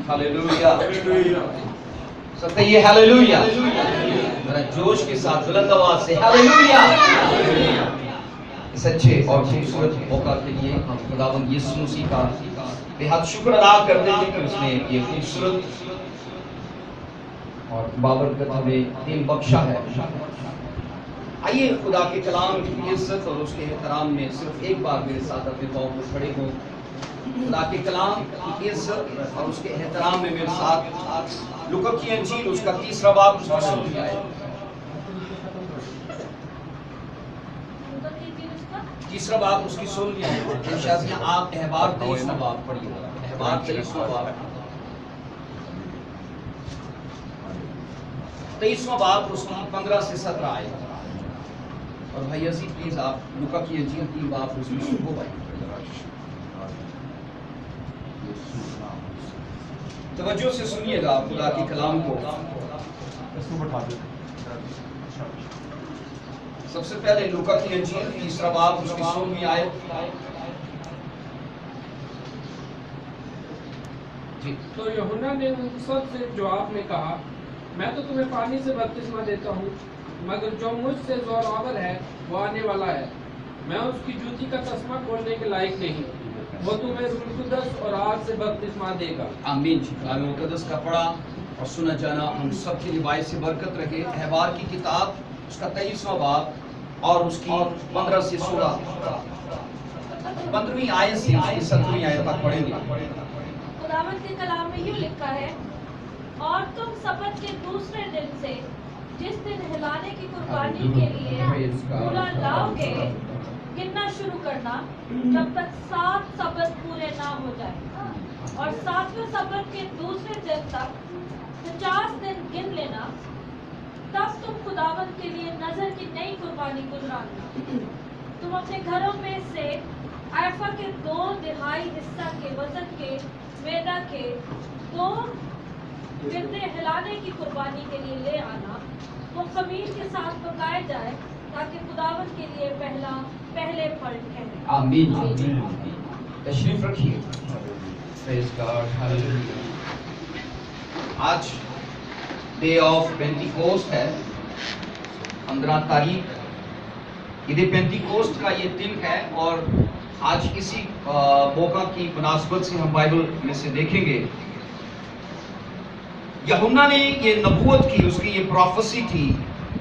Hallelujah. सब कहिए hallelujah. जरा जोश के साथ बुलंद आवाज से हालेलुया। इस अच्छे और खूबसूरत मौका के लिए हम खुदावंद यीशु मसीह का बेहद शुक्र अदा करते हैं कि उसने ये खूबसूरत और बाबरकत हमें दिन बख्शा है। आइए खुदा के कलाम की इज्जत और उसके एहतराम में सिर्फ एक बार मेरे साथ अपने पाँव पर खड़े हो। खुदा के कलाम की इज्जत और उसके एहतराम में मेरे साथ लूका की इंजील उसका 3रा बाब उसका 16 आयत, 3रा बाब उसकी 16 आयत। शायद आप अहबार 23वां बाब पढ़िएगा। अहबार 23वां बाब, 23वां बाब उसकी 15 से 17 आयत। और भाई अजीज प्लीज आप लूका की इंजील 3 बाब उसमें शुरू भाई तवज्जो से सुनिएगा खुदा के कलाम को। सबसे पहले लूका की इंजील 3रा बाब उसकी 16वीं आयत। जी। तो यूहन्ना ने उन सब से जवाब में कहा, मैं तो तुम्हें पानी से बपतिस्मा देता हूँ, मगर जो मुझसे जोरावर है वो आने वाला है, मैं उसकी जूती का तस्मा खोलने के लायक नहीं, वो तुम्हें रूह कुदस और आग से बपतिस्मा देगा। आमीन। कलाम मुकद्दस का पढ़ा और सुना जाना हम सब की रिवायत से बरकत रखे। अहबार की किताब उसका 23वां बाब और उसकी 15 से 16 15वीं आयत से 17वीं आयत तक पढ़ेंगे। खुदावंद के कलाम में यूं लिखा है, और तुम सब्त के दूसरे दिन से जिस दिन हिलाने की कुर्बानी के लिए पूरा लाओगे, गिनना शुरू करना जब तक 7 सब्त पूरे ना हो जाए, और 7वें सब्त के दूसरे दिन तक 50 दिन गिन लेना। तब तुम खुदावंद के लिए नजर की नई कुर्बानी गुजराना। तुम अपने घरों में से ऐफा के 2/3 हिस्सा के वजन के मैदा के 2 गिरदे हिलाने की कुर्बानी के लिए ले आना। वो खमीर के साथ पकाए जाए ताकि खुदावंद के लिए पहले फल ठहरे। आमीन। तशरीफ रखिए। Praise God. हालेलुया। आज डे ऑफ पेंटिकोस्ट है, 15 तारीख। ईद पेंटिकोस्ट का ये दिन है और आज इसी मौका की मुनासबत से हम बाइबल में से देखेंगे। यूहन्ना ने ये नबूवत की, उसकी ये प्रोफेसी थी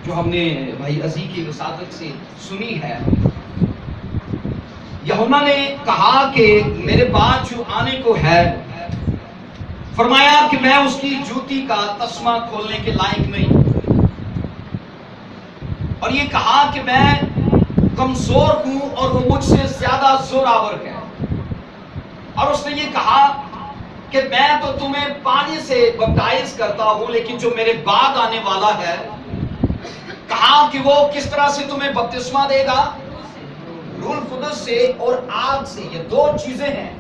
जो हमने भाई अजी की विसादत से सुनी है। यूहन्ना ने कहा कि मेरे बाद जो आने को है, फरमाया कि मैं उसकी जूती का तस्मा खोलने के लायक नहीं, और ये कहा कि मैं कमजोर हूं और वो मुझसे ज्यादा जोरावर है। और उसने ये कहा कि मैं तो तुम्हें पानी से बपटाइज करता हूं, लेकिन जो मेरे बाद आने वाला है, कहा कि वो किस तरह से तुम्हें बपतिस्मा देगा, रूह कुदस से और आग से। ये 2 चीजें हैं।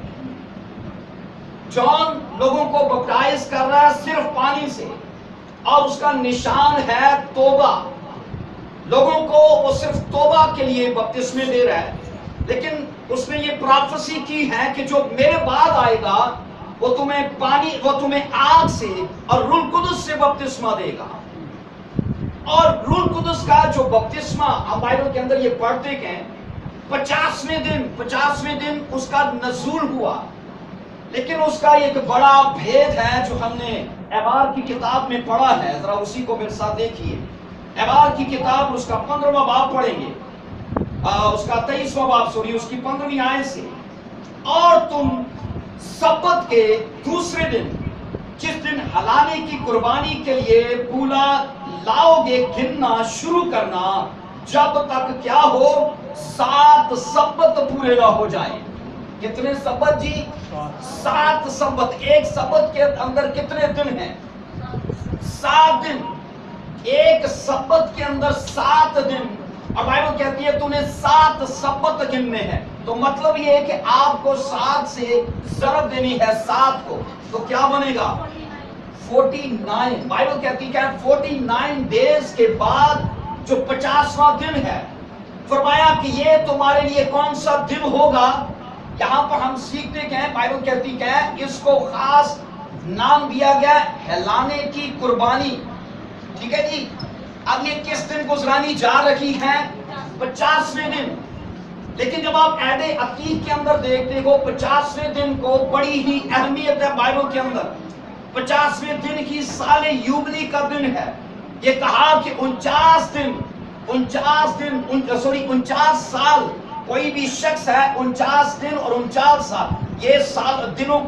जॉन लोगों को बपटाइज कर रहा है सिर्फ पानी से, और उसका निशान है तौबा। लोगों को वो सिर्फ तौबा के लिए बपतिस्मे दे रहा है, लेकिन उसने ये प्रोफेसी की है कि जो मेरे बाद आएगा वो तुम्हें आग से और रूह कुदस से बपतिस्मा देगा। और रूह कुदस का जो बपतिस्मा हम बाइबल के अंदर ये पढ़ते हैं, 50वें दिन उसका नज़ूल हुआ। लेकिन उसका एक बड़ा भेद है जो हमने अहबार की किताब में पढ़ा है। जरा उसी को मेरे साथ देखिए। अहबार की किताब उसका 15वां बाब पढ़ेंगे, उसका 23वां बाब उसकी 15वीं आयत से। और तुम सब्त के दूसरे दिन जिस दिन हलाने की कुर्बानी के लिए पूरा लाओगे, गिनना शुरू करना जब तक क्या हो, 7 सब्त पूरे ना हो जाए। कितने सब्त जी? 7 सब्त। एक सब्त के अंदर कितने दिन हैं? 7 दिन। एक सब्त के अंदर 7 दिन। और बाइबल कहती है तूने 7 सब्त गिनने हैं। तो मतलब ये है कि आपको 7 से ज़रब देनी है 7 को, तो क्या बनेगा? 49। बाइबल कहती है 49 डेज के बाद जो 50वां दिन है, फरमाया कि ये तुम्हारे लिए कौन सा दिन होगा। यहाँ पर हम सीखते हैं, बाइबल कहती है इसको खास नाम दिया गया हिलाने की कुर्बानी। ठीक है जी। अब ये किस दिन गुजरानी जा रही है? 50वें दिन। लेकिन जब आप ऐडे अकीद के अंदर देखते हो 50वें दिन को बड़ी ही अहमियत है बाइबल के अंदर। 50वें दिन ही साले यूबली का दिन है। ये कहा कि 49 साल कोई भी शख्स है 49 दिन और 49 साल, ये साल दिनों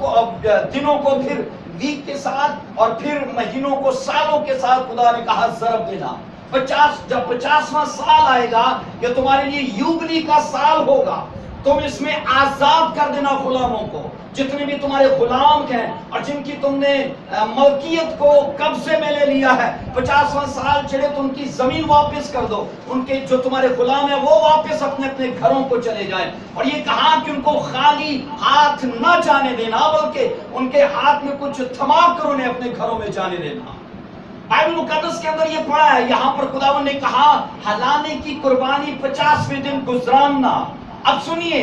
को फिर वीक के साथ और फिर महीनों को सालों के साथ खुदा ने कहा ज़रब देना। 50 जब 50वां साल आएगा ये तुम्हारे लिए यूबली का साल होगा। तुम इसमें आजाद कर देना गुलामों को, जितने भी तुम्हारे गुलाम हैं और जिनकी तुमने मलकियत को कब्जे में ले लिया है। 50वां साल चढ़े तो उनकी जमीन वापस कर दो, उनके जो तुम्हारे गुलाम है वो वापस अपने अपने घरों को चले जाएं। और ये कहा कि उनको खाली हाथ न जाने देना, बल्कि उनके हाथ में कुछ थमा कर उन्हें अपने घरों में जाने देना। बाइबल मुकद्दस के अंदर ये पढ़ा है, यहाँ पर खुदावंद ने कहा हलाने की कुर्बानी 50वें दिन गुजराना। अब सुनिए,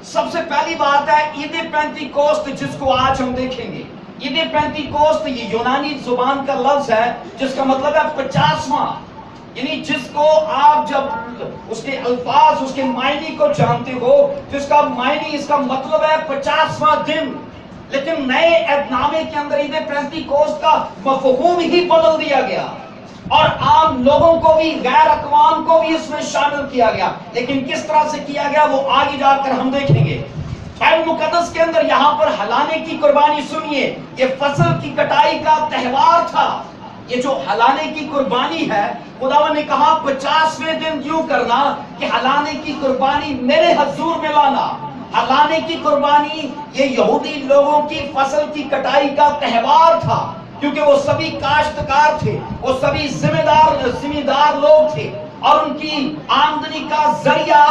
सबसे पहली बात है ईद पेंतीकोस्त, जिसको आज हम देखेंगे। ईद पेंतीकोस्त ये यूनानी जुबान का लफ्ज है जिसका मतलब है 50वां, यानी जिसको आप जब उसके अल्फाज उसके मायने को जानते हो तो इसका मायने इसका मतलब है 50वां दिन। लेकिन नए ऐतनामे के अंदर ईद पेंतीकोस्त का मफहूम ही बदल दिया गया और आम लोगों को भी, गैर अक़वाम को भी इसमें शामिल किया गया। लेकिन किस तरह से किया गया वो आगे जाकर हम देखेंगे। बाइबल मुकद्दस के अंदर यहाँ पर हलाने की कुर्बानी, सुनिए, ये फसल की कटाई का त्यौहार था। ये जो हलाने की कुर्बानी है, खुदावंद ने कहा 50वें दिन यूं करना कि हलाने की कुर्बानी मेरे हजूर में लाना। हलाने की कुर्बानी ये यहूदी लोगों की फसल की कटाई का त्यौहार था, क्योंकि वो सभी काश्तकार थे, वो सभी जिम्मेदार लोग थे और उनकी आमदनी का जरिया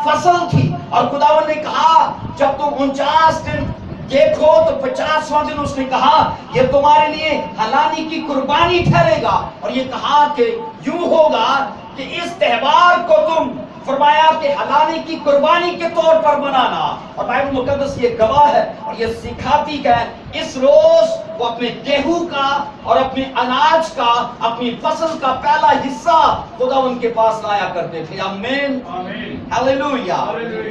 फसल थी। और खुदावंद ने कहा जब तुम 49 दिन देखो तो 50वां दिन उसने कहा ये तुम्हारे लिए हलाने की कुर्बानी ठहरेगा। और ये कहा कि यूं होगा कि इस त्यौहार को तुम फरमाया कि हलाने की कुर्बानी के तौर पर बनाना। और बाइबल मुकद्दस ये गवाह है और ये सिखाती है, इस रोज वो अपने गेहूं का और अपने अनाज का, अपनी फसल का पहला हिस्सा खुदावंद के पास लाया करते थे। आमीन, हालेलुया।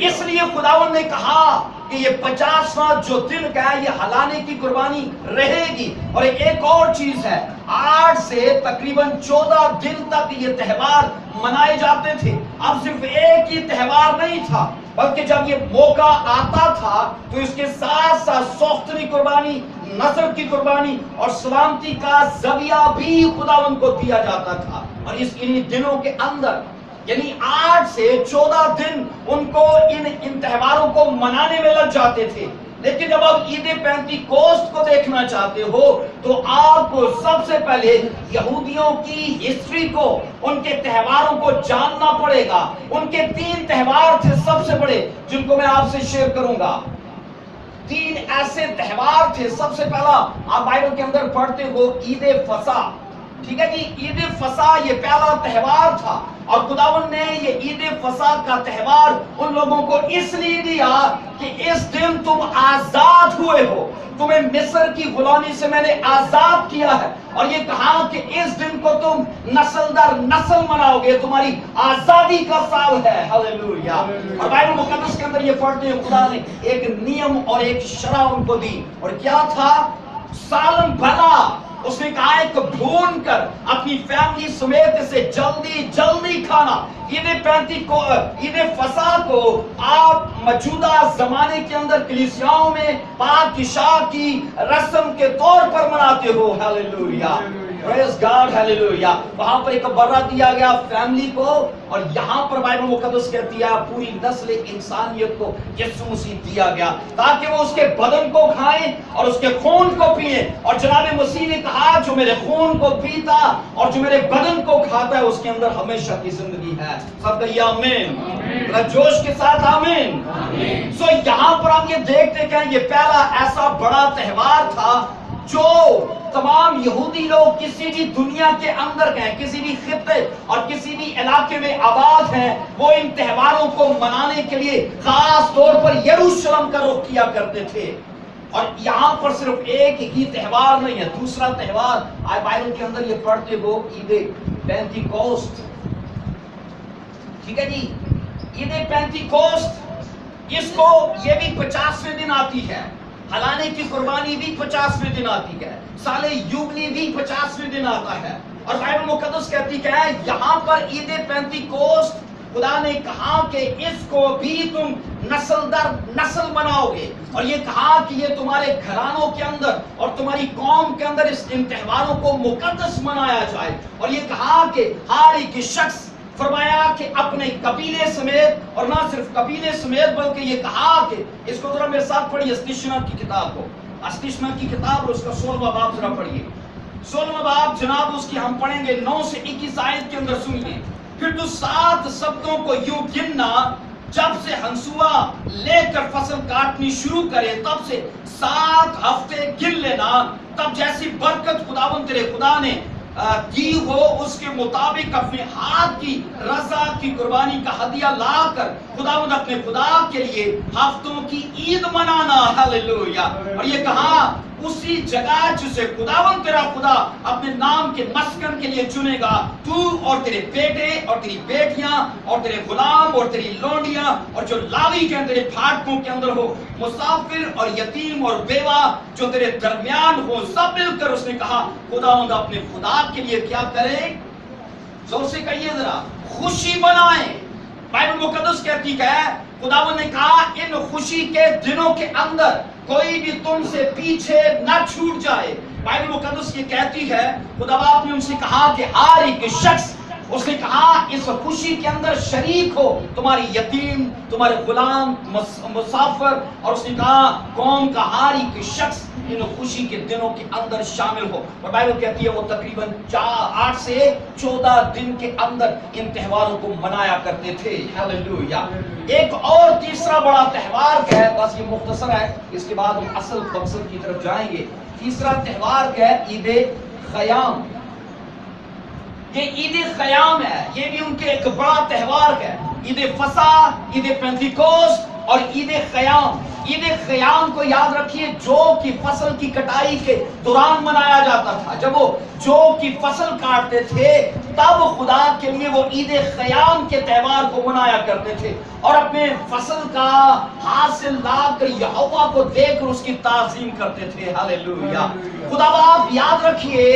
इसलिए खुदावंद ने कहा कि ये 50वां जो दिन का है ये हलाने की कुर्बानी रहेगी। और एक और चीज है, 8 से तकरीबन 14 दिन तक ये त्यौहार मनाए जाते थे। अब सिर्फ एक ही त्यौहार नहीं था, बल्कि जब ये मौका आता था तो इसके साथ साथ सौख्तनी कुर्बानी, नसर की कुर्बानी और सलामती का ज़बिया भी खुदावंद को दिया जाता था। और इन्हीं दिनों के अंदर यानी 8 से 14 दिन उनको इन त्यौहारों को मनाने में लग जाते थे। लेकिन जब आप ईद पेंतीकोस्त को देखना चाहते हो तो आपको सबसे पहले यहूदियों की हिस्ट्री को, उनके त्योहारों को जानना पड़ेगा। उनके 3 त्यौहार थे सबसे बड़े, जिनको मैं आपसे शेयर करूंगा। 3 ऐसे त्यौहार थे। सबसे पहला आप बाइबल के अंदर पढ़ते हो ईद फसा। ठीक है जी, ईद फसा ये पहला त्यौहार था। और खुदावंद ने ये ईद फसा का त्यौहार उन लोगों को इसलिए दिया कि इस दिन तुम आजाद हुए हो, तुम्हें मिस्र की गुलामी से मैंने आजाद किया है। और ये कहा कि इस दिन को तुम नस्ल दर नस्ल मनाओगे, तुम्हारी आजादी का साल है। हालेलुया। और बाइबल मुकद्दस के अंदर ये पढ़ते हैं खुदा ने एक नियम और एक शरह उनको दी। और क्या था? सालन भला उसने कहा एक भून कर अपनी फैमिली समेत इसे जल्दी जल्दी खाना। ईद फसा को आप मौजूदा जमाने के अंदर कलीसियाओं में पादशाह की रस्म के तौर पर मनाते हो। Hallelujah, praise God, hallelujah. वहां पर एक बर्रा दिया गया फैमिली को, और यहाँ पर बाइबल मुकद्दस कहती है पूरी नस्ल इंसानियत को यीशु मसीह दिया गया ताकि वो उसके बदन को खाएं और उसके खून को पिए। और जनाब मसीह ने कहा जो मेरे खून को पीता और जो मेरे बदन को खाता है उसके अंदर हमेशा की जिंदगी है। सब कहिए आमीन, जोश के साथ आमीन। सो यहाँ पर हम ये देखते हैं ये पहला ऐसा बड़ा त्यौहार था जो तमाम यहूदी लोग किसी भी दुनिया के अंदर हैं, किसी भी खित्ते और किसी भी इलाके में आबाद हैं, वो इन त्योहारों को मनाने के लिए खास तौर पर यरूशलेम का रुख किया करते थे। اور یہاں پر صرف ایک ہی تہوار نہیں ہے، دوسرا تہوار آج بائبل کے اندر یہ پڑھتے ہو، عید پینتیکوست، ٹھیک ہے جی، عید پینتیکوست، اس کو یہ بھی 50ویں دن آتی ہے، ہلانے کی قربانی بھی 50ویں دن آتی ہے، سال یوبلی بھی 50ویں دن آتا ہے، اور بائبل مقدس کہتی ہے یہاں پر عید پینتیکوست خدا نے کہا کہ اس کو بھی تم نسل در نسل مناؤ گے، اور یہ کہا کہ یہ تمہارے گھرانوں کے اندر اور تمہاری قوم کے اندر ان تہواروں کو مقدس منایا جائے، اور یہ کہا کہ ہر ایک شخص فرمایا کہ اپنے قبیلے سمیت، اور نہ صرف قبیلے سمیت بلکہ یہ کہا کہ اس کو ذرا میرے ساتھ پڑھیے استشنا کی کتاب کو، استشنا کی کتاب اور اس کا 16واں باب ذرا پڑھیے، 16واں باب جناب اس کی ہم پڑھیں گے 9 سے 21 آیت کے اندر سنیے، پھر تو 7 سبتوں کو یوں گننا جب سے ہنسوا لے کر فصل کاٹنی شروع کرے تب سے 7 ہفتے گن لینا، تب جیسی برکت خداوند تیرے خدا نے دی ہو اس کے مطابق اپنے ہاتھ کی رضا کی قربانی کا ہدیہ لا کر خداوند اپنے خدا کے لیے ہفتوں کی عید منانا، ہاللویا، اور یہ کہا اسی جگہ جسے خداوند تیرا خدا اپنے نام کے مسکن کے لیے چنے گا، تو اور تیرے بیٹے اور تیری بیٹیاں اور تیرے غلام اور تیری لونڈیاں اور جو لاوی کے تیرے پھاٹکوں کے اندر ہو، مسافر اور یتیم اور بیوہ جو تیرے درمیان ہو، سب مل کر اس نے کہا خداوند اپنے خدا کے لیے کیا کرے، زور سے کہیے ذرا، خوشی منائیں۔ بائبل مقدس کہتی ہے خداوند نے کہا ان خوشی کے دنوں کے اندر کوئی بھی تم سے پیچھے نہ چھوٹ جائے۔ بائبل مقدس یہ کہتی ہے خدا باپ نے ان سے کہا کہ ہر ایک شخص، اس نے کہا اس خوشی کے اندر شریک ہو، تمہاری یتیم، تمہارے غلام، مسافر، اور اس نے کہا قوم کا ہر ایک شخص ان خوشی کے دنوں کے اندر شامل ہو، اور بائبل کہتی ہے وہ تقریباً 8 سے 14 دن کے اندر ان تہواروں کو منایا کرتے تھے، ہاللویا۔ ایک اور تیسرا بڑا تہوار ہے، بس یہ مختصر ہے، اس کے بعد ہم اصل مقصد کی طرف جائیں گے۔ تیسرا تہوار ہے عید خیام، یہ عید خیام ہے، یہ بھی ان کے ایک بڑا تہوار ہے، عید فصح، عید پینتیکوست اور عید خیام۔ عید خیام کو یاد رکھیے جو کی فصل کی کٹائی کے دوران منایا جاتا تھا، جب وہ جو کی فصل کاٹتے تھے تب خدا کے لیے وہ عید خیام کے تہوار کو منایا کرتے تھے، اور اپنے فصل کا حاصل لا کر یہوہ کو دے کر اس کی تعظیم کرتے تھے، ہاللویا۔ خدا باپ یاد رکھیے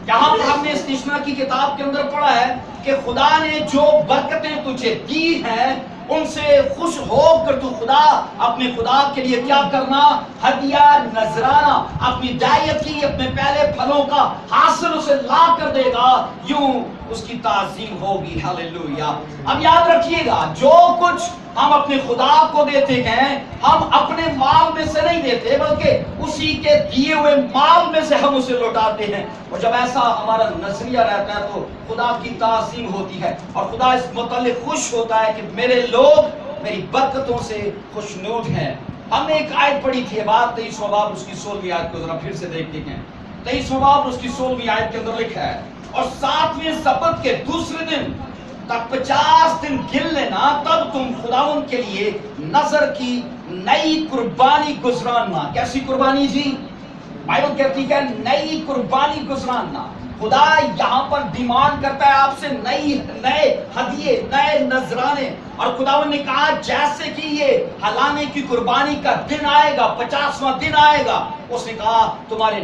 یہاں پر ہم نے استشنا کی کتاب کے اندر پڑھا ہے کہ خدا نے جو برکتیں تجھے دی ہیں ان سے خوش ہو کر تو خدا اپنے خدا کے لیے کیا کرنا، ہدیہ نذرانہ، اپنی دائیت کی اپنے پہلے پھلوں کا حاصل اسے لا کر دے گا، یوں اس کی تعظیم ہوگی، ہاللویا۔ اب یاد رکھیے گا جو کچھ ہم اپنے خدا کو دیتے ہیں ہم اپنے مال میں سے نہیں دیتے بلکہ اسی کے دیے ہوئے مال میں سے ہم اسے لوٹاتے ہیں، اور جب ایسا ہمارا نظریہ رہتا ہے تو خدا کی تعظیم ہوتی ہے، اور خدا اس متعلق خوش ہوتا ہے کہ میرے لوگ میری برکتوں سے خوشنود ہیں۔ ہم نے ایک آیت پڑھی تھی، بات 23واں باب اس کی 16ویں آیت کو ذرا پھر سے دیکھتے ہیں، 23واں باب اس کی 16ویں آیت کے اندر لکھا ہے اور 7ویں سبت کے دوسرے دن تک 50 دن گن لینا، تب تم خداوند کے لیے نظر کی نئی قربانی گزراننا۔ کیسی قربانی جی؟ بائبل کہتی ہے نئی قربانی گزراننا۔ خدا یہاں پر ڈیمانڈ کرتا ہے آپ سے نئے ہدیے، نئے نذرانے، اور خداوند نے کہا جیسے کہ یہ ہلانے کی قربانی کا دن آئے گا، 50واں دن آئے گا، اس نے کہا تمہارے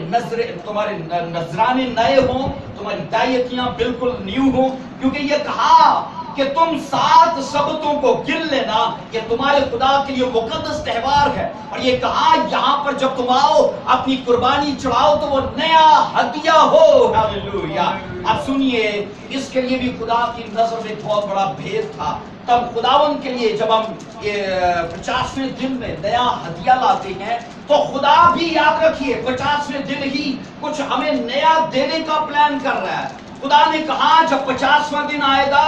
نذرانے نئے ہوں، تمہاری دائیتیاں بالکل نیو ہوں، کیونکہ یہ کہا کہ تم 7 سبتوں کو گن لینا، یہ تمہارے خدا کے لیے مقدس تہوار ہے، اور یہ کہا یہاں پر جب تم آؤ اپنی قربانی چڑھاؤ تو وہ نیا ہدیہ ہو، ہاللویا۔ اب سنیے اس کے لیے بھی خدا کی نظر میں بہت بڑا بھید تھا، تب خداوند کے لیے جب ہم 50ویں دن میں نیا ہدیہ لاتے ہیں تو خدا بھی یاد رکھیے 50ویں دن ہی کچھ ہمیں نیا دینے کا پلان کر رہا ہے۔ خدا نے کہا جب 50واں دن آئے گا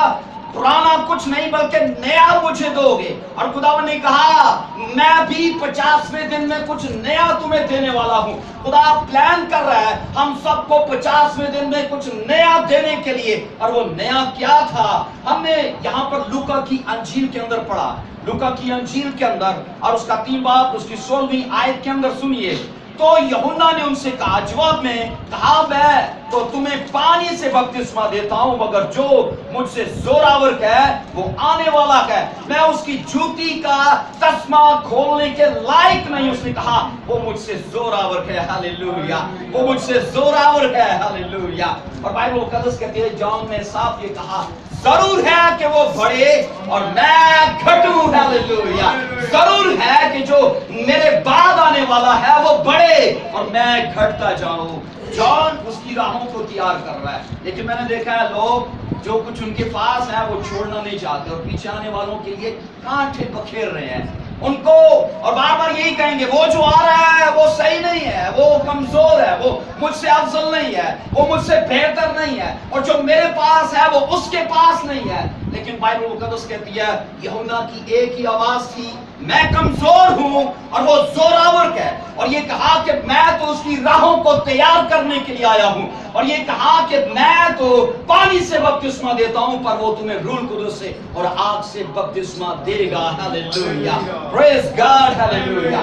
पुराना कुछ नहीं बल्कि नया मुझे दोगे। और खुदावन ने कहा मैं भी 50वें दिन में कुछ नया तुम्हें देने वाला हूं। खुदा प्लान कर रहा है हम सबको 50वें दिन में कुछ नया देने के लिए। और वो नया क्या था? हमने यहाँ पर लूका की अंजील के अंदर पढ़ा, लूका की अंजील के अंदर और उसका 3 बाब उसकी 16वीं आयत के अंदर सुनिए। तो यूहन्ना ने उनसे कहा, जवाब में कहा, मैं तो तुम्हें पानी से बपतिस्मा देता हूं, मगर जो मुझसे जोरावर है वो आने वाला है, मैं उसकी जूती का तस्मा खोलने के लायक नहीं। उसने कहा वो मुझसे जोरावर है, हालेलुया, वो मुझसे जोरावर है, हालेलुया। और बाइबल मुकद्दस कहती है, जॉन ने साफ ये कहा, जरूर है कि वो बढ़े और मैं घटूं, हालेलुया। जरूर है कि जो मेरे बाद आने वाला है वो बढ़े और मैं घटता जाऊं। जॉन उसकी राहों को तैयार कर रहा है, लेकिन मैंने देखा है लोग जो कुछ उनके पास है वो छोड़ना नहीं चाहते और पीछे आने वालों के लिए कांटे बखेर रहे हैं उनको, और बार बार यही कहेंगे वो जो आ रहा है वो सही नहीं है, वो कमजोर है, वो मुझसे अफजल नहीं है, वो मुझसे बेहतर नहीं है, और जो मेरे पास है वो उसके पास नहीं है। लेकिन बाइबल मुकद्दस कहती है यूहन्ना की एक ही आवाज थी, मैं कमजोर हूं और वो जोरावर है। और ये कहा कि मैं तो उसकी राहों को तैयार करने के लिए आया हूं, और ये कहा कि मैं तो पानी से बपतिस्मा देता हूं पर वो तुम्हें रूह कुदस से और आग से बपतिस्मा देगा, हालेलुया, प्रेज गॉड, हालेलुया।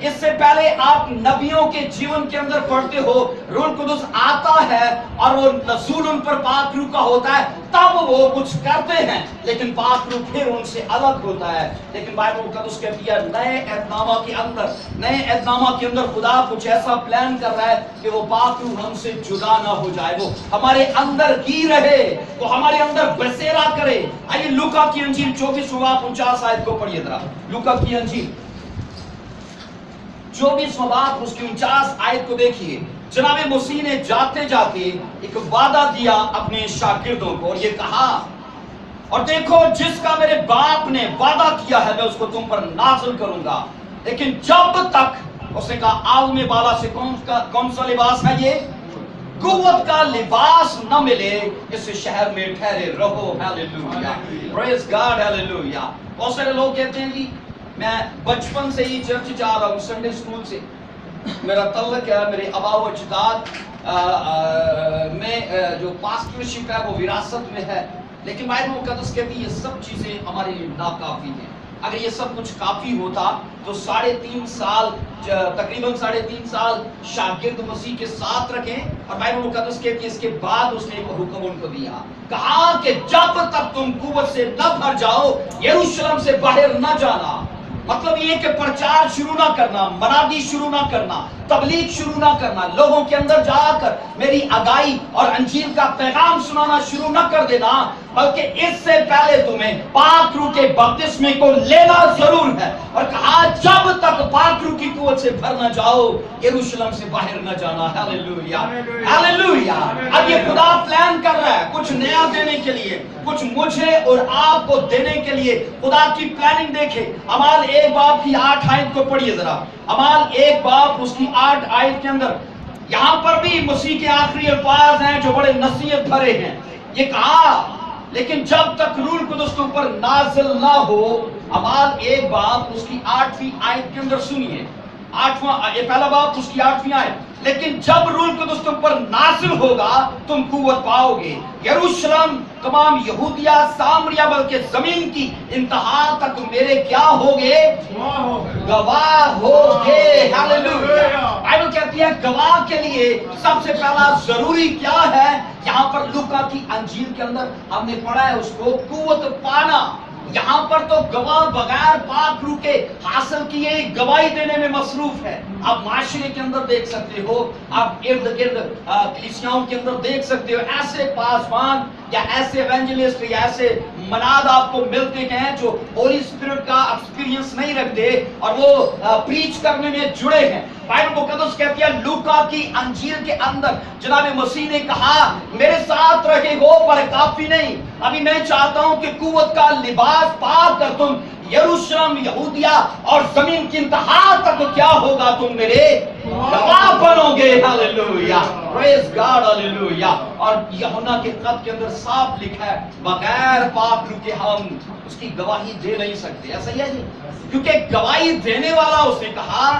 इससे पहले आप नबियों के जीवन के अंदर पढ़ते हो, रूह कुदस आता है और वो नज़ूल उन पर पाक रूह का होता है, तब वो कुछ करते हैं, लेकिन पाक रूह फिर उनसे अलग होता है। लेकिन बाइबल मुकद्दस कहती है नए एहदनामा के अंदर खुदा कुछ ऐसा प्लान कर रहा है कि वो पाक रूह हमसे जुदा ना हो जाए, वो हमारे अंदर ही रहे, वो हमारे अंदर बसेरा करे। आइए लूका की अंजील 24 बाब 49 आयत को पढ़िए जरा। लूका की अंजील 24 बाब उसकी 49 आयत को देखिए। जनाबे मसीह ने जाते जाते एक वादा दिया अपने शागिर्दों को और ये कहा, और देखो जिसका मेरे बाप ने वादा किया है मैं उसको तुम पर नाज़िल करूंगा, लेकिन जब तक, उसने कहा आलमे बाला से कौन सा लिबास है ये? कुव्वत का लिबास न मिले इस शहर में ठहरे रहो, हालेलुया, प्रेज गॉड, हालेलुया। बहुत सारे लोग कहते हैं जी मैं बचपन से ही चर्च जा रहा हूँ, संडे स्कूल से मेरा तल्लक है, मेरे आबा व अजदाद में जो पास्टरशिप है वो विरासत में है। लेकिन बाइबल मुकद्दस कहती है ये सब चीजें हमारे लिए नाकाफी हैं। अगर ये सब कुछ काफी होता तो 3.5 साल, तकरीबन 3.5 साल शागिर्द मसीह के साथ रखें। और बाइबल मुकद्दस कहती है इसके बाद उसने एक हुक्म उनको दिया, कहा कि जब तक तुम कुव्वत से न भर जाओ यरूशलेम से बाहर न जाना। मतलब ये कि प्रचार शुरू ना करना, मनादी शुरू ना करना, तबलीग शुरू ना करना, लोगों के अंदर जाकर मेरी अगाई और अंजील का पैगाम सुनाना शुरू ना कर देना, बल्कि इससे पहले तुम्हें पाक रूह के बपतिस्मे को लेना जरूर है। और कहा जब तक पाक रूह की कुव्वत से भर न जाओ यरूशलेम से बाहर न जाना, हालेलुया, हालेलुया। अब ये खुदा प्लान कर रहा है कुछ नया देने के लिए, कुछ मुझे और आपको देने के लिए। खुदा की प्लानिंग देखे। अमाल 1 बाब की 8 आयत को पढ़िए जरा। अमाल 1 बाब उसकी 8 आयत के अंदर यहाँ पर भी मसीह के आखिरी अल्फाज हैं जो बड़े नसीहत भरे हैं। ये कहा लेकिन जब तक रूह कुदस तुम पर नाज़िल ना हो। अमाल 1 बाब उसकी 8वीं आयत के अंदर सुनिए, 8वां ये पहला बाब उसकी 8वीं आयत। लेकिन जब रूह कुदस तुम पर नाज़िल होगा तुम कुव्वत पाओगे, यरूशलेम, तमाम यहूदिया, सामरिया, बल्कि जमीन की इंतहा तक मेरे क्या होगे? गवाह होगे, हालेलुया। बाइबल कहती है गवाह के लिए सबसे पहला जरूरी क्या है? यहाँ पर लूका की अंजील के अंदर हमने पढ़ा है उसको कुव्वत पाना। यहाँ पर तो गवाह बगैर पाक रूह के हासिल किए गवाही देने में मसरूफ है। आप माशरे के अंदर देख सकते हो, आप इर्द गिर्द कलीसियाओं के अंदर देख सकते हो, ऐसे पासवान या ऐसे एवेंजलिस्ट या ऐसे मनाद आपको मिलते हैं जो होली स्पिरिट का एक्सपीरियंस नहीं रखते और वो प्रीच करने में जुड़े हैं। बाइबल मुकद्दस कहती है लूका की अंजील के अंदर जनाब मसीह ने कहा मेरे साथ रहे हो पर काफी नहीं, अभी मैं चाहता हूं कि कुव्वत का लिबास पा कर तुम यरूशलेम, यहूदिया और जमीन की इंतहा तक क्या होगा, तुम मेरे गवाह बनोगे। Hallelujah, praise God, hallelujah. और यूहन्ना के खत के अंदर साफ लिखा है, बगैर पाप रुके हम उसकी गवाही दे नहीं सकते। ऐसा ही है जी, क्योंकि गवाही देने वाला, उसने कहा,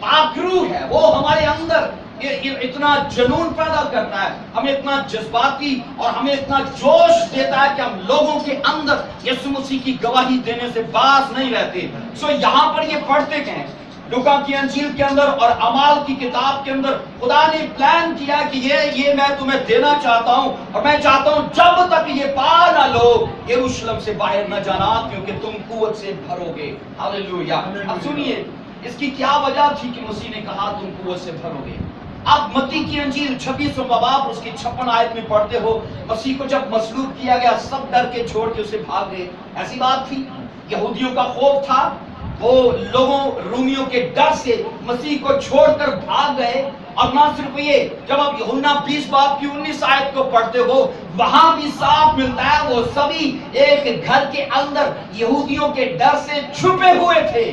पाखरू है। वो हमारे अंदर इतना जुनून पैदा करता है, हमें इतना जज्बाती और हमें इतना जोश देता है कि हम लोगों के अंदर यीशु मसीह की गवाही देने से बाज नहीं रहते। सो यहाँ पर ये पढ़ते हैं लूका की अंजील के अंदर और अमाल की किताब के अंदर, खुदा ने प्लान किया कि ये मैं तुम्हें देना चाहता हूँ, और मैं चाहता हूँ जब तक ये पा ना लो यरूशलेम से बाहर न जाना, क्योंकि तुम कुव्वत से भरोगे। हालेलुया। अब सुनिए इसकी क्या वजह थी कि मसीह ने कहा तुम कुव्वत से भरोगे। आप मत्ती की अंजील 26वां बाब उसकी 56 आयत में पढ़ते हो, मसीह को जब मसलूब किया गया सब डर के छोड़ के उसे भाग गए। ऐसी बात थी, यहूदियों का खौफ था, वो लोगों रोमियों के डर से मसीह को छोड़कर भाग गए। और ना सिर्फ ये, जब आप यूहन्ना 20 बाब की 19 आयत को पढ़ते हो, वहां भी साफ मिलता है वो सभी एक घर के अंदर यहूदियों के डर से छुपे हुए थे।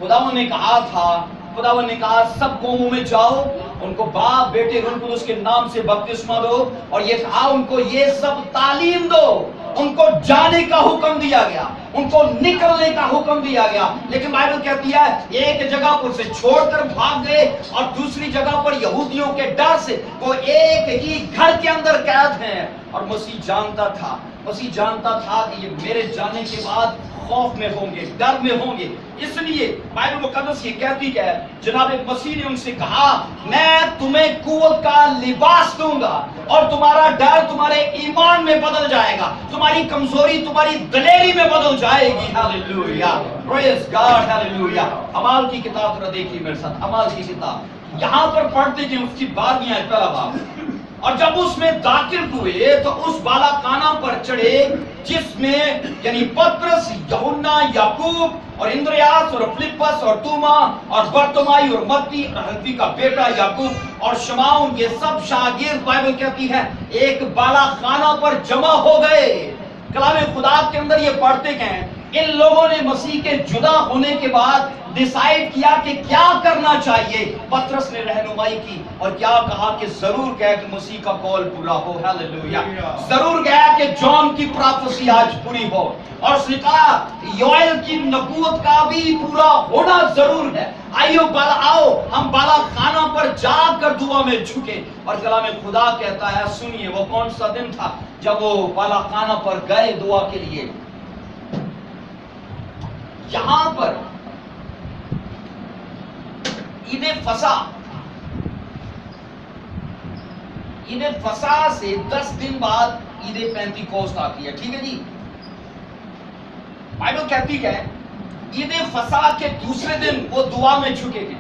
खुदावंद ने कहा था, खुदावंद ने कहा सब कौमों में जाओ, उनको बाप बेटे रूह कुदुस के नाम से बपतिस्मा दो, और ये कहा उनको ये सब तालीम दो। उनको जाने का हुक्म दिया गया, उनको निकलने का हुक्म दिया गया, लेकिन बाइबल कहती है एक जगह पर से छोड़कर भाग गए और दूसरी जगह पर यहूदियों के डर से वो एक ही घर के अंदर कैद हैं। और मसीह जानता था, मसीह जानता था कि ये मेरे जाने के बाद खौफ में होंगे, डर में होंगे। इसलिए बाइबल मुकद्दस ये कहती है, जनाब मसीह ने उनसे कहा मैं तुम्हें कुव्वत का लिबास दूंगा और तुम्हारा डर तुम्हारे ईमान में बदल जाएगा, तुम्हारी कमजोरी तुम्हारी दलेरी में बदल जाएगी। Hallelujah, praise God, hallelujah. अमाल की किताब जरा देखिए मेरे साथ, अमाल की किताब यहां पर पढ़ते कि उसकी 12वीं आयत पहला बाब, और जब उसमें दाखिल हुए तो उस बालाकाना पर चढ़े जिसमें यानी पतरस, यूहन्ना, याकूब और इंद्रियास और फिलिप्पस और तोमा और बरतुमाई और मत्ती और हल्फी का बेटा याकूब और शमाउन, ये सब शागिर्द बाइबल कहती है एक बालाखाना पर जमा हो गए। कलाम खुदा के अंदर ये पढ़ते हैं इन लोगों ने मसीह के जुदा होने के बाद डिसाइड किया कि क्या करना चाहिए। पतरस ने रहनुमाई की और क्या कहा कि जरूर कहे कि मसीह का कौल पूरा हो। हालेलुया, जरूर कहे कि जॉन की प्रोफेसी आज पूरी हो, और उसने कहा योएल की नबूवत का भी पूरा होना जरूर है। आओ हम बाला खाना पर जाकर दुआ में झुके। और कलाम खुदा कहता है, सुनिए वो कौन सा दिन था जब वो बाला खाना पर गए दुआ के लिए। यहां पर ईदे फसा से 10 दिन बाद ईदे पेंतीकोस्त आती है। ठीक है जी, बाइबल कहती है ईदे फसा के दूसरे दिन वो दुआ में झुके थे।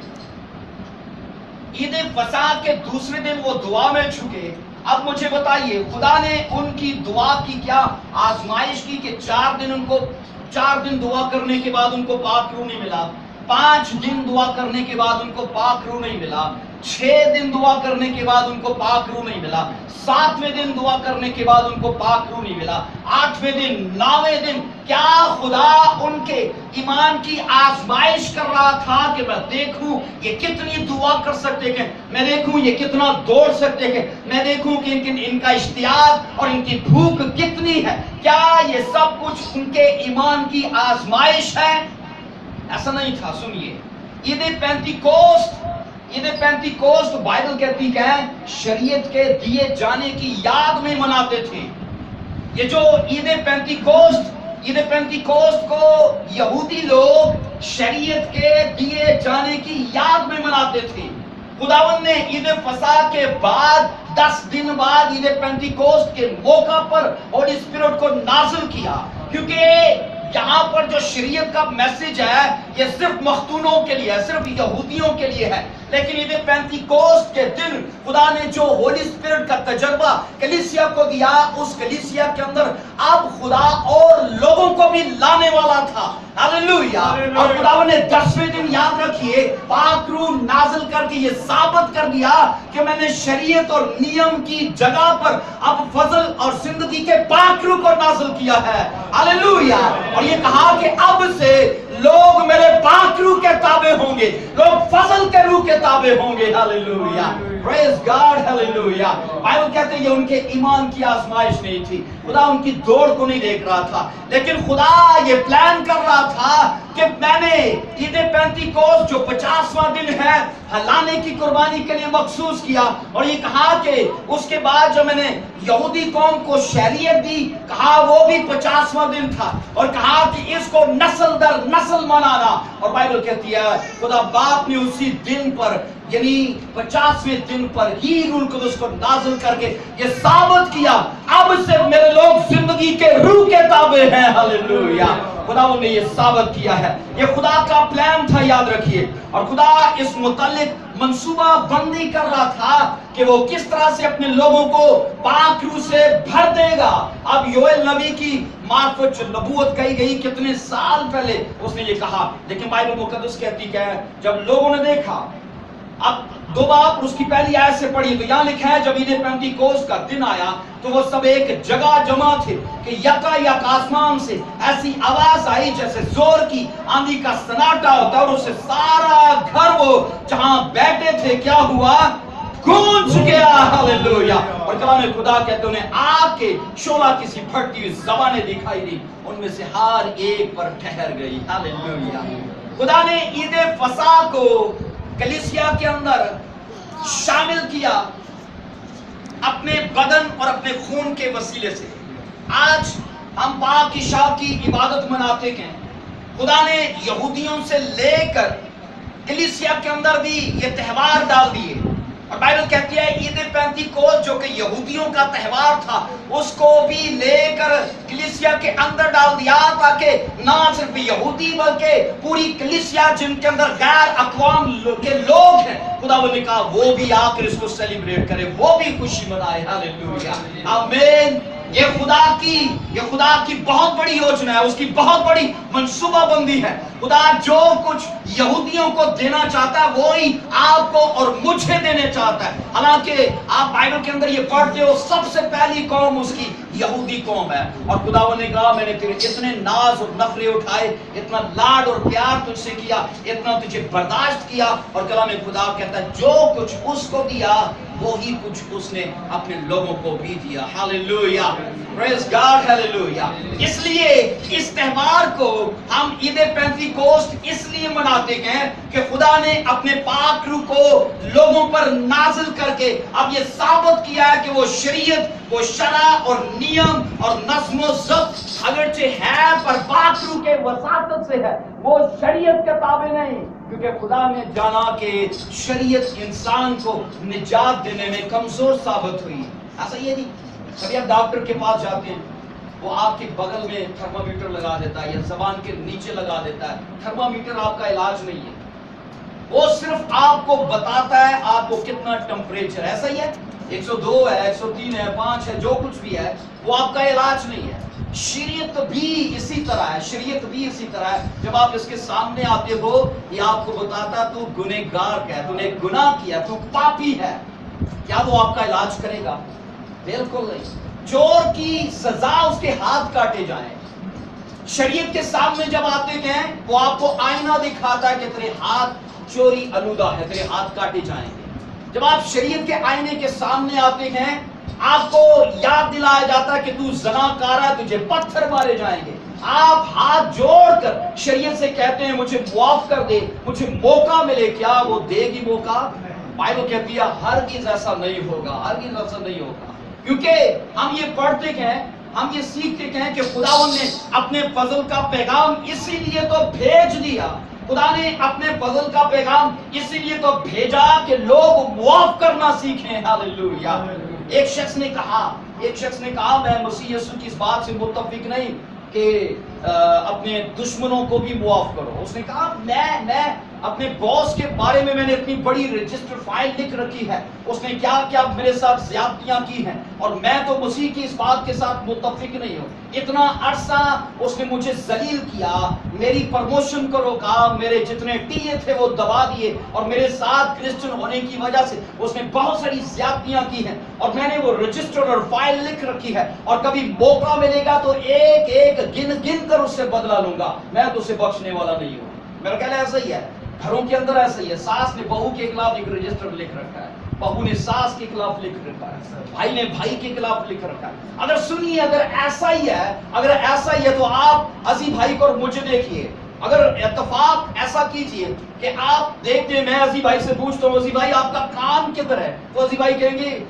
ईदे फसा के दूसरे दिन वो दुआ में झुके। अब मुझे बताइए खुदा ने उनकी दुआ की क्या आजमाइश की कि 4 दिन दुआ करने के बाद उनको पाक रूह नहीं मिला, 5 दिन दुआ करने के बाद उनको पाक रूह नहीं मिला, 6 दिन दुआ करने के बाद उनको पाक रूह नहीं मिला, 7वें दिन दुआ करने के बाद उनको पाक रूह नहीं मिला, 8वें दिन, 9वें दिन। क्या खुदा उनके ईमान की आजमाइश कर रहा था कि मैं देखूं ये कितनी दुआ कर सकते हैं, मैं देखूं ये कितना दौड़ सकते हैं, मैं देखूं कि इनका इश्तियाक और इनकी भूख कितनी है। क्या ये सब कुछ उनके ईमान की आजमाइश है? ऐसा नहीं था। सुनिए, ईदे पेंतीकोस्त बाइबल कहती है शरीयत के दिए जाने की याद में मनाते थे। ये जो ईदे पेंतीकोस्त को यहूदी लोग शरीयत के दिए जाने की याद में मनाते थे। खुदावंद ने ईदे फसा के बाद 10 दिन बाद ईदे पेंतीकोस्त के मौका पर होली स्पिरिट को नाज़िल किया, क्योंकि यहाँ पर जो शरीयत का मैसेज है ये सिर्फ मख्तूनों के लिए है, सिर्फ यहूदियों के लिए है। लेकिन ईदे पेंतीकोस्त के दिन खुदा ने जो होली स्पिरिट का तजर्बा कलीसिया को दिया, उस कलीसिया के अंदर अब खुदा और लोगों को भी लाने वाला था। हालेलुया। और खुदावन ने 10वें दिन याद रखिए पाक रूह नाजिल करके ये साबित कर दिया कि मैंने शरीयत और नियम की जगह पर अब फजल और जिंदगी के पाक रूह को नाजिल किया है। हालेलुया। और ये कहा कि अब से लोग मेरे पाक रूह के ताबे होंगे, लोग फजल के रूह के ताबे होंगे। Hallelujah, praise God, hallelujah. Bible कहते हैं ये उनके ईमान की आजमाइश नहीं थी, खुदा उनकी दौड़ को नहीं देख रहा था, लेकिन खुदा ये प्लान कर रहा था कि मैंने ईद पेंतीकोस्त जो 50वां दिन है हलाने की कुर्बानी के लिए मखसूस किया। और ये कहा कि उसके बाद जो मैंने यहूदी कौम को शरीयत दी, कहा वो भी 50वां दिन था, और कहा कि इसको नस्ल दर नस्ल मनाना। और बाइबल कहती है खुदा बाप ने उसी दिन पर यानी 50वें दिन पर ही रूह कुदस को नाज़िल करके ये साबित किया अब से मेरे लोग जिंदगी के रूह के ताबे हैं। हालेलुया, खुदा ने ये साबित किया है। ये खुदा का प्लान था, याद रखिए। और खुदा इस मुतालिक मंसूबा बंदी कर रहा था कि वो किस तरह से अपने लोगों को पाक रूह से भर देगा। अब योएल नबी की मार्फत जो नबूवत कही गई कितने साल पहले उसने ये कहा, लेकिन बाइबल मुकद्दस कहती है जब लोगों ने देखा, अब दो बार उसकी पहली आयत से पढ़ी तो यहाँ लिखा है जब ईद पेंतीकोस्त का दिन आया तो वो सब एक जगह जमा थे कि यकायक आसमान से ऐसी आवाज आई जैसे जोर की आंधी का सन्नाटा होता है, और उससे सारा घर वो जहां बैठे थे क्या हुआ, गूंज गया। हालेलुया। और कलाम खुदा कहते उन्हें आग के शोला किसी फटती हुई ज़बानें दिखाई दी, उनमें से हर एक पर ठहर गई। हालेलुया। खुदा ने ईद फसा को कलीसिया के अंदर शामिल किया अपने बदन और अपने खून के वसीले से। आज हम पाक ईशा की इबादत मनाते हैं। खुदा ने यहूदियों से लेकर कलीसिया के अंदर भी ये त्यौहार डाल दिए। और बाइबल कहती है ईद पेंतीकोस्त जो कि यहूदियों का त्यौहार था उसको भी लेकर कलीसिया के अंदर डाल दिया, ताकि ना सिर्फ यहूदी बल्कि पूरी कलीसिया जिनके अंदर गैर अक़वाम के लोग हैं, खुदा ने कहा वो भी आकर इसको सेलिब्रेट करे, वो भी खुशी मनाए। हालेलुया, आमीन। ये खुदा की बहुत बड़ी योजना है, उसकी बहुत बड़ी मंसूबाबंदी है। खुदा जो कुछ यहूदियों को देना चाहता है वो ही आपको और मुझे देने चाहता है। हालांकि आप बाइबल के अंदर ये पढ़ते हो सबसे पहली कौम उसकी यहूदी कौम है। और खुदा ने कहा मैंने तेरे इतने नाज और नखरे उठाए, इतना लाड और प्यार तुझसे किया, इतना तुझे बर्दाश्त किया। और कलाम खुदा कहता है जो कुछ उसको दिया वो ही कुछ उसने अपने लोगों को भी दिया। Hallelujah, praise God, hallelujah. इसलिए इस त्यौहार को हम ईद पेंतीकोस्त इसलिए मनाते हैं कि खुदा ने अपने पाक रूह को लोगों पर नाजिल करके अब ये साबित किया है कि वो शरीयत, वो शरा और नियम और नज़्म व ज़ब्त अगरचे है पर पाक रूह के वसातत से है, वो शरीयत के ताबे नहीं। क्योंकि खुदा ने जाना कि शरीयत इंसान को निजात देने में कमजोर साबित हुई। ऐसा ये नहीं, कभी आप डॉक्टर के पास जाते हैं वो आपके बगल में थर्मामीटर लगा देता है या जबान के नीचे लगा देता है। थर्मामीटर आपका इलाज नहीं है, वो सिर्फ आपको बताता है आपको कितना टेम्परेचर। ऐसा ही है, 102 है, 103 है, 5 है, जो कुछ भी है वो आपका इलाज नहीं है। शरीयत भी इसी तरह है, शरीयत भी इसी तरह है। जब आप इसके सामने आते हो ये आपको बताता तू गुनहगार है, तूने गुनाह किया, तू पापी है। क्या वो आपका इलाज करेगा? बिल्कुल नहीं। चोर की सजा उसके हाथ काटे जाएं। शरीयत के सामने जब आते हैं वो आपको आईना दिखाता है कि तेरे हाथ चोरी अलूदा है, तेरे हाथ काटे जाएंगे। जब आप शरीयत के आईने के सामने आते हैं आपको याद दिलाया जाता है कि तू ज़नाकार है, तुझे पत्थर मारे जाएंगे। आप हाथ जोड़कर शरीयत से कहते हैं मुझे माफ कर दे, मुझे मौका मिले। क्या वो देगी मौका? बाइबल कहती है हरगिज़ ऐसा नहीं होगा, हरगिज़ ऐसा नहीं होगा। क्योंकि हम ये पढ़ते हैं, हम ये सीखते हैं कि खुदावंद ने अपने फजल का पैगाम इसीलिए तो भेज दिया। खुदा ने अपने फजल का पैगाम इसीलिए तो भेजा कि लोग माफ करना सीखें। हालेलुया। एक शख्स ने कहा मैं मसीह यीशु की इस बात से मुत्तफिक नहीं कि अपने दुश्मनों को भी मुआफ करो। उसने कहा मैं अपने बॉस के बारे में मैंने इतनी बड़ी रजिस्टर फाइल लिख रखी है, उसने क्या क्या मेरे साथ ज्यादतियां की हैं, और मैं तो मसीह की इस बात के साथ मुत्तफिक नहीं हूँ। इतना अरसा उसने मुझे जलील किया, मेरी प्रमोशन को रोका, मेरे जितने टीए थे वो दबा दिए, और मेरे साथ क्रिश्चियन होने की वजह से उसने बहुत सारी ज्यादतियां की हैं, और मैंने वो रजिस्टर और फाइल लिख रखी है, और कभी मौका मिलेगा तो एक एक गिन गिन कर उससे बदला लूंगा। मैं तो उसे बख्शने वाला नहीं हूँ। मेरा ख्याल ऐसा ही है, घरों के अंदर ऐसा ही है। सास ने बहू के खिलाफ एक रजिस्टर लिख रखा है, बहू ने सास के खिलाफ लिख रखा है, भाई ने भाई के खिलाफ लिख रखा है। अगर सुनिए, अगर ऐसा ही है तो आप अजी भाई को और मुझे देखिए, अगर इत्तेफाक ऐसा कीजिए कि आप देखते हैं, मैं अजी भाई से पूछता हूँ, अजी भाई आपका कान किधर है, तो अजी भाई कहेंगे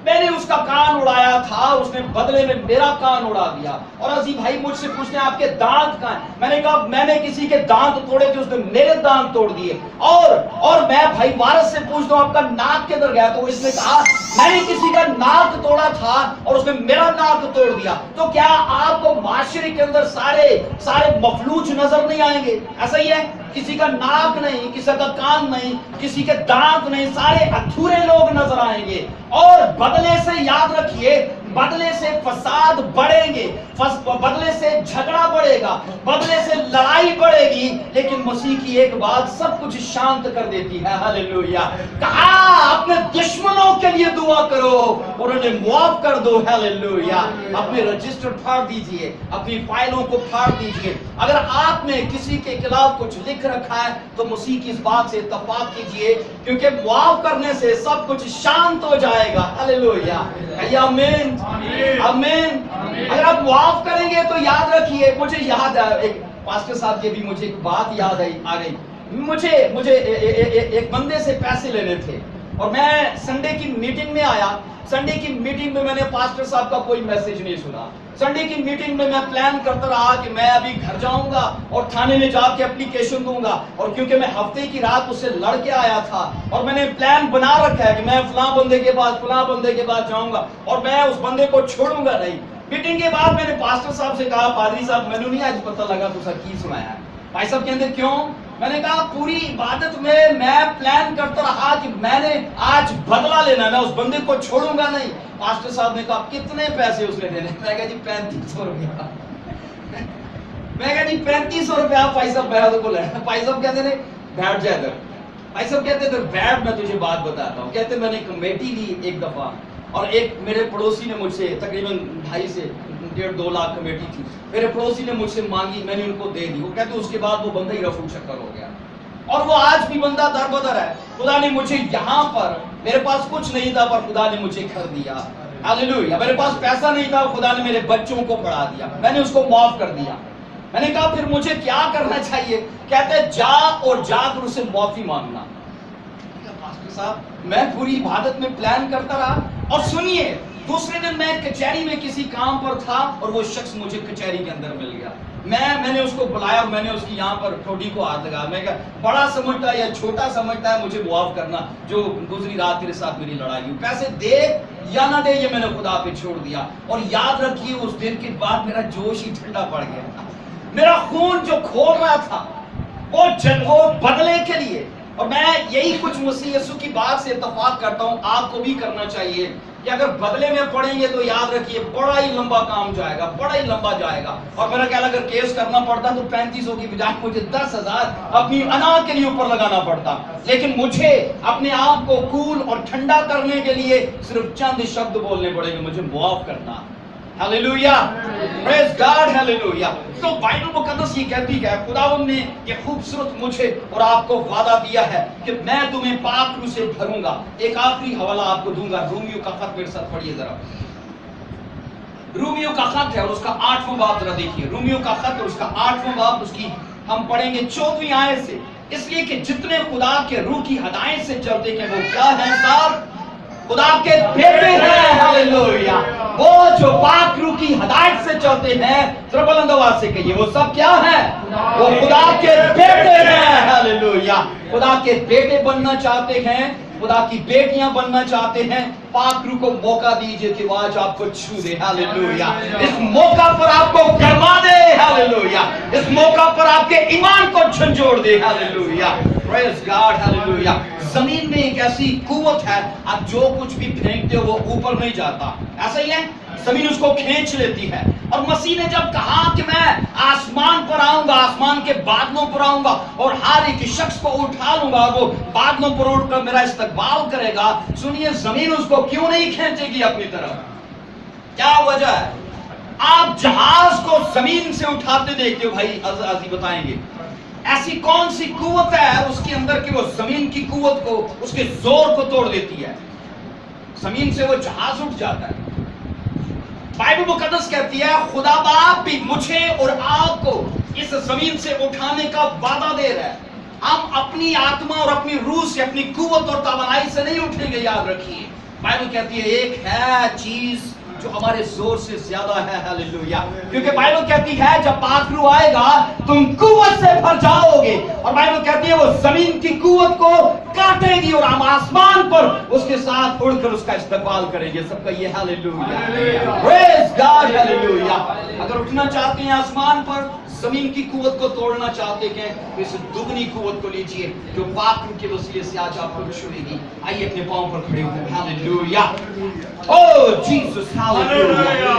मैंने उसका कान उड़ाया था, उसने बदले में मेरा कान उड़ा दिया। और अजी भाई मुझसे पूछते हैं आपके दांत कहाँ हैं, मैंने कहा मैंने किसी के दांत तोड़े थे, उसने मेरे दांत तोड़ दिए। और मैं भाई वारस से पूछता हूँ आपका नाक किधर गया, तो इसने कहा मैंने किसी का नाक तोड़ा था और उसने मेरा नाक तोड़ दिया। तो क्या आपको माशरे के अंदर सारे मफलूज नजर नहीं आएंगे? ऐसा ही है, किसी का नाक नहीं, किसी का कान नहीं, किसी के दांत नहीं, सारे अधूरे लोग नजर आएंगे। और बदले से याद रखिए, बदले से फसाद बढ़ेंगे, बदले से झगड़ा बढ़ेगा, बदले से लड़ाई बढ़ेगी, लेकिन मसीह की एक बात सब कुछ शांत कर देती है। हालेलुया। कहा अपने दुश्मनों के लिए दुआ करो और उन्हें मुआफ कर दो। हालेलुया। अपने रजिस्टर फाड़ दीजिए, अपनी फाइलों को फाड़ दीजिए। अगर आपने किसी के खिलाफ कुछ लिख रखा है तो मसीह की इस बात से इत्तेफाक कीजिए, क्योंकि मुआफ करने से सब कुछ शांत हो जाएगा। हालेलुया। आमीन आमीन। अगर आप मुआफ करेंगे तो याद रखिए, मुझे याद है एक पास्टर साहब की भी मुझे एक बात याद आ गई। मुझे एक बंदे से पैसे लेने थे और मैं संडे की मीटिंग में आया। संडे की मीटिंग में मैंने पास्टर साहब का कोई मैसेज नहीं सुना। संडे की मीटिंग में मैं प्लान करता रहा कि मैं अभी घर जाऊंगा और थाने में जाके एप्लीकेशन दूंगा, और क्योंकि मैं हफ्ते की रात उससे लड़ के आया था और मैंने प्लान बना रखा है कि मैं फलां बंदे के पास जाऊंगा और मैं उस बंदे को छोड़ूंगा नहीं। मीटिंग के बाद मैंने पास्टर साहब से कहा, पादरी साहब मैंने नहीं आज पता लगा तो सर की सुनाया है। भाई साहब कहते क्यों? मैंने कहा पूरी इबादत में मैं प्लान करता रहा कि मैंने आज बदला लेना, मैं उस बंदे को छोड़ूंगा नहीं। पास्टर साहब ने कहा कितने पैसे उसने देने? मैं कहा जी 3500 रुपया। मैं कहा जी 3500 रुपया भाई साहब बैठ को लेना। भाई साहब कहते थे बैठ जा इधर। भाई साहब कहते थे बैठ, मैं तुझे बात बताता हूँ। कहते मैंने कमेटी ली एक दफा, और एक मेरे पड़ोसी ने मुझसे तकरीबन 2.5 से 1.5-2 लाख कमेटी थी, मेरे पड़ोसी ने मुझसे मांगी, मैंने उनको दे दी। वो कहते उसके बाद वो बंदा ही रफू चक्कर हो गया और वो आज भी बंदा दरबदर है। खुदा ने मुझे यहाँ पर, मेरे पास कुछ नहीं था पर खुदा ने मुझे घर दिया। हालेलुया। मेरे पास पैसा नहीं था, खुदा ने मेरे बच्चों को पढ़ा दिया, मैंने उसको माफ कर दिया। मैंने कहा फिर मुझे क्या करना चाहिए? कहते जा और जाकर उससे माफी मांगना। साहब मैं पूरी इबादत में प्लान करता रहा, और सुनिए दूसरे दिन मैं कचहरी में किसी काम पर था और वो शख्स मुझे कचहरी के अंदर मिल गया। मैंने उसको बुलाया और मैंने उसकी यहाँ पर ठोडी को हाथ लगाया। मैं कहा बड़ा समझता है या छोटा समझता है, मुझे मुआफ करना जो गुजरी रात तेरे साथ मेरी लड़ाई हुई। पैसे दे या ना दे ये मैंने खुदा पे छोड़ दिया। और याद रखिए उस दिन के बाद मेरा जोश ही ठंडा पड़ गया। मेरा खून जो खोल रहा था वो बदले के लिए। और मैं यही कुछ मसीह यीशु की बात से इत्तेफाक करता हूँ, आपको भी करना चाहिए कि अगर बदले में पड़ेंगे तो याद रखिए बड़ा ही लंबा काम जाएगा, बड़ा ही लंबा जाएगा। और मेरा ख्याल अगर केस करना पड़ता तो 3500 की बजाय मुझे 10,000 अपनी अनाज के लिए ऊपर लगाना पड़ता, लेकिन मुझे अपने आप को कूल और ठंडा करने के लिए सिर्फ चंद शब्द बोलने पड़ेंगे, मुझे मुआफ करना। Hallelujah, praise God, hallelujah. तो बाइबल मुकद्दस ये कहती है, खुदावंद ने ये खूबसूरत मुझे और आपको वादा दिया है कि मैं तुम्हें पाक रूह से भरूंगा। एक आखिरी हवाला आपको दूंगा, रोमियो का खत मेरे साथ पढ़िए जरा। रोमियो का खत है और उसका 8वां बाब जरा देखिए। रोमियो का खत और उसका 8वां बाब, उसकी हम पढ़ेंगे 14वीं आयत से। इसलिए कि जितने खुदा के रूह की हदायत से चलते हैं वो क्या है साहब? खुदा के बेटे हैं। हालेलुया। वो जो पाक रूह की हदायत से चलते हैं, बुलंद आवाज से कहिए, वो सब क्या है? वो खुदा के बेटे हैं। हालेलुया। खुदा के बेटे बनना चाहते हैं, खुदा की बेटियां बनना चाहते हैं, पाक रूह को मौका दीजिए कि वो आज आपको छू दे। हालेलुया। इस मौका पर आपको गरमा दे। हालेलुया। इस मौका पर आपके ईमान को झंझोड़ दे। हालेलुया। Praise God, hallelujah. जमीन में एक ऐसी कुव्वत है, आप जो कुछ भी फेंकते हो वो ऊपर नहीं जाता, ऐसा ही है, जमीन उसको खींच लेती है। और मसीह ने जब कहा कि मैं आसमान पर आऊंगा, आसमान के बादलों पर आऊंगा और हर एक शख्स को उठा लूंगा, वो बादलों पर उठकर मेरा इस्तकबाल करेगा, सुनिए जमीन उसको क्यों नहीं खींचेगी अपनी तरफ? क्या वजह है? आप जहाज को जमीन से उठाते देखते हो, भाई अजी बताएंगे, ऐसी कौन सी कुव्वत है उसके अंदर कि वो जमीन की कुव्वत को, उसके जोर को तोड़ देती है, जमीन से वो जहाज उठ जाता है। बाइबल मुकद्दस कहती है खुदा बाप भी मुझे और आपको इस जमीन से उठाने का वादा दे रहा है। हम अपनी आत्मा और अपनी रूह से, अपनी कुव्वत और तवानाई से नहीं उठेंगे, याद रखिए। बाइबल कहती है एक है चीज जो हमारे जोर से ज्यादा है, हालेलुया। क्योंकि बाइबल कहती है जब पाखरू आएगा तुम कुव्वत से भर जाओगे, और बाइबल कहती है वो जमीन की कुव्वत को काटेगी और हम आसमान पर उसके साथ उड़कर उसका इस्तकबाल करेंगे। सबका ये हालेलुया, प्रेज गॉड, हालेलुया। अगर उठना चाहते हैं आसमान पर, जमीन की कुव्वत को तोड़ना चाहते हैं, तो इस दुगनी कुव्वत को लीजिए जो पाखरू के वसीले से आज आपको छुएगी। आइए अपने पांव पर खड़े होकर हालेलुया। Oh Jesus, hallelujah.